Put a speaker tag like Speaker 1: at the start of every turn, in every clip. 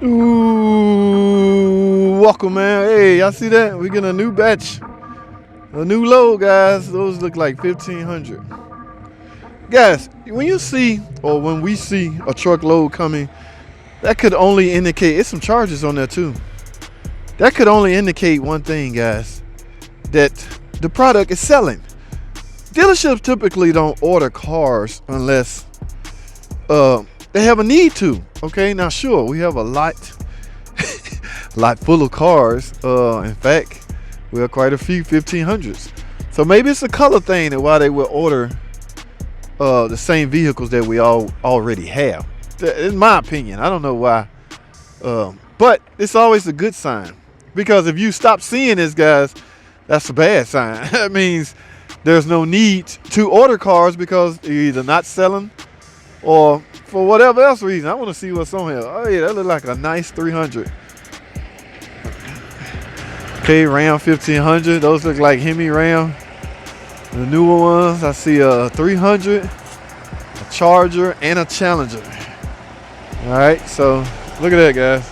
Speaker 1: Ooh, welcome, man. Hey, y'all see that? We getting a new batch, a new load, guys. Those look like 1,500. Guys, when you see, or when we see a truckload coming, that could only indicate, it's some charges on there too. That could only indicate one thing, guys, that the product is selling. Dealerships typically don't order cars unless they have a need to. Okay, now sure, we have a lot full of cars. In fact, we have quite a few 1,500s. So maybe it's a color thing that why they will order the same vehicles that we already have. In my opinion, I don't know why, but it's always a good sign, because if you stop seeing this, guys, that's a bad sign. That means there's no need to order cars because they're either not selling or for whatever else reason. I want to see what's on here. Oh yeah, that look like a nice 300. Okay, Ram 1500. Those look like Hemi Ram. The newer ones, I see a 300, a Charger, and a Challenger. All right, so look at that, guys.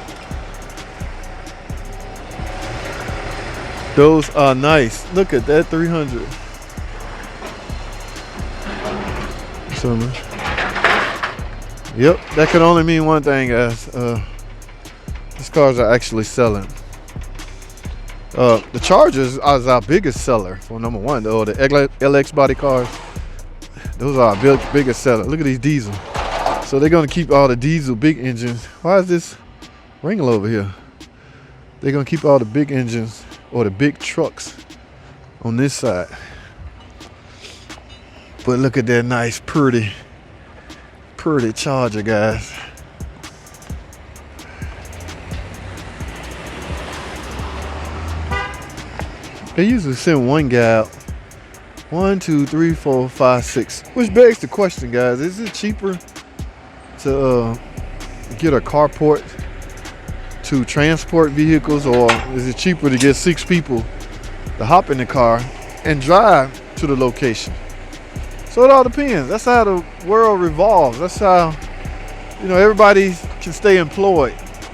Speaker 1: Those are nice. Look at that 300. So, yep, that could only mean one thing, guys. These cars are actually selling. The Chargers is our biggest seller for number one, or the LX body cars. Those are our biggest seller. Look at these diesel. So they're gonna keep all the diesel big engines. Why is this Wrangler over here? They're gonna keep all the big engines or the big trucks on this side. But look at that nice, pretty Charger, guys. They usually send one guy out. 1, 2, 3, 4, 5, 6. Which begs the question, guys, is it cheaper to get a carport to transport vehicles, or is it cheaper to get 6 people to hop in the car and drive to the location? So it all depends. That's how the world revolves. That's how, everybody can stay employed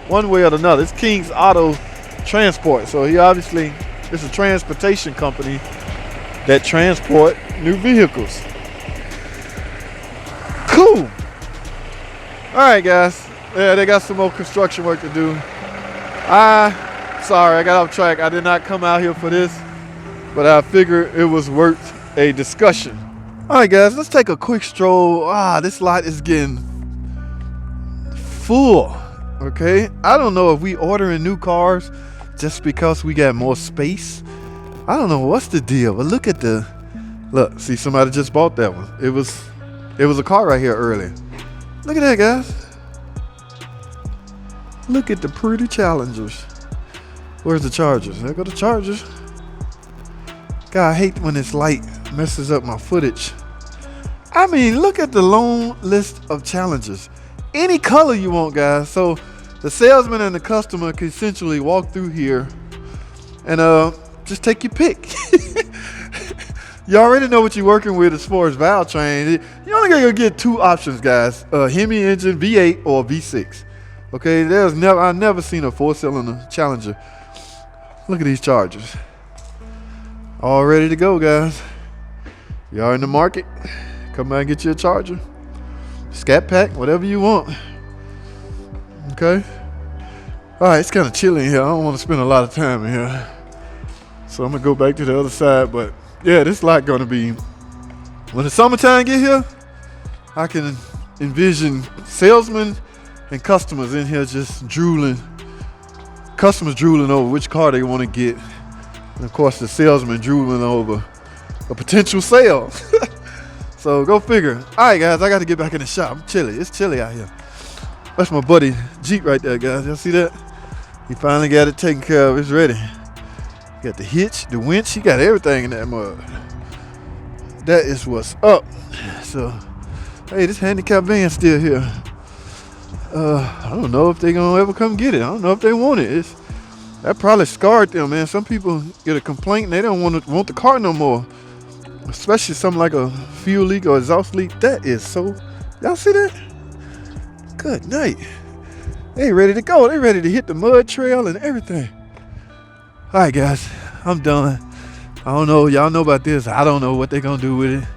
Speaker 1: one way or another. It's King's Auto Transport. So he obviously is a transportation company that transport new vehicles. Cool. All right, guys. Yeah, they got some more construction work to do. Sorry, I got off track. I did not come out here for this, but I figured it was worth a discussion. All right, guys, let's take a quick stroll. This lot is getting full, okay? I don't know if we ordering new cars just because we got more space. I don't know what's the deal, but look, see, somebody just bought that one. It was a car right here earlier. Look at that, guys. Look at the pretty Challengers. Where's the Chargers? There go the Chargers. God, I hate when this light messes up my footage. I mean, look at the long list of Challengers. Any color you want, guys. So the salesman and the customer can essentially walk through here and just take your pick. You already know what you're working with as far as valve train. You only gonna get 2 options, guys. Hemi engine, V8 or V6. Okay, I've never seen a 4-cylinder Challenger. Look at these Chargers. All ready to go, guys. You are in the market, come by and get you a Charger. Scat pack, whatever you want. Okay. All right, it's kind of chilly in here. I don't want to spend a lot of time in here. So I'm gonna go back to the other side, but yeah, this lot gonna be, when the summertime get here, I can envision salesmen and customers in here just drooling. Customers drooling over which car they want to get. And of course the salesman drooling over a potential sale. So go figure. All right, guys, I got to get back in the shop. I'm chilly. It's chilly out here. That's my buddy Jeep right there, guys. Y'all see that? He finally got it taken care of. It's ready. Got the hitch, the winch. He got everything in that mud. That is what's up. So, hey, this handicap van still here. I don't know if they're going to ever come get it. I don't know if they want it. That probably scarred them, man. Some people get a complaint and they don't want the car no more. Especially something like a fuel leak or exhaust leak. That is so, y'all see that? Good night. They ready to go. They ready to hit the mud trail and everything. All right, guys, I'm done. I don't know. Y'all know about this. I don't know what they're going to do with it.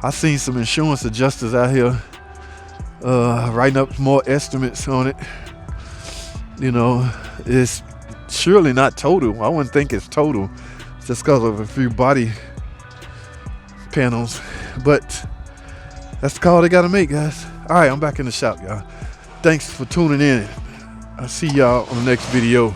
Speaker 1: I seen some insurance adjusters out here writing up more estimates on it. You know, it's surely not total. I wouldn't think it's total just because of a few body panels. But that's the call they got to make, guys. All right, I'm back in the shop, y'all. Thanks for tuning in. I'll see y'all on the next video.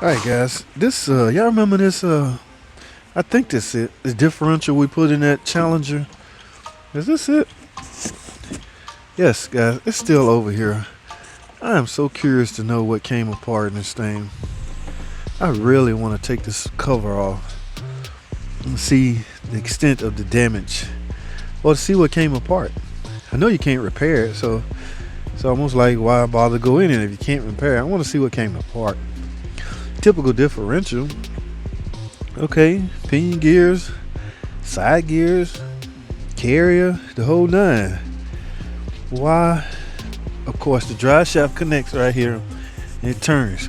Speaker 1: All right, guys. This y'all remember this? I think this it. The differential we put in that Challenger. Is this it? Yes, guys. It's still over here. I am so curious to know what came apart in this thing. I really want to take this cover off and see the extent of the damage, or to see what came apart. I know you can't repair it, so it's almost like why bother go in it if you can't repair it. I want to see what came apart. Typical differential. Okay, pinion gears, side gears, carrier, the whole nine. Why? Of course, the drive shaft connects right here and it turns.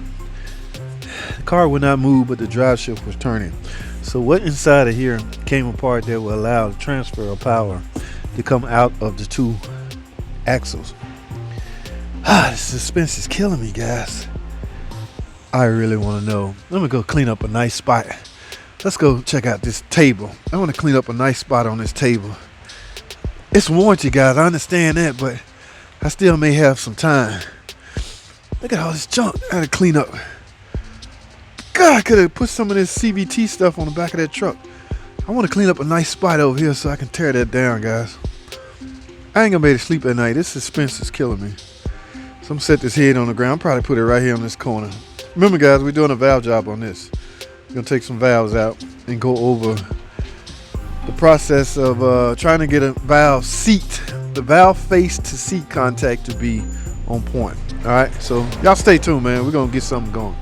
Speaker 1: The car would not move, but the drive shaft was turning. So what inside of here came apart that will allow the transfer of power to come out of the two axles? The suspense is killing me, guys. I really want to know. I'm gonna go clean up a nice spot. Let's go check out this table. I want to clean up a nice spot on this table. It's warranty, guys. I understand that, but I still may have some time. Look at all this junk I gotta clean up. God, I could have put some of this CVT stuff on the back of that truck. I want to clean up a nice spot over here so I can tear that down, guys. I ain't gonna be able to sleep at night. This suspense is killing me. So I'm gonna set this head on the ground. Probably put it right here on this corner. Remember, guys, we're doing a valve job on this. We're gonna take some valves out and go over the process of trying to get a valve seat, the valve face to seat contact to be on point. All right, so y'all stay tuned, man. We're gonna get something going.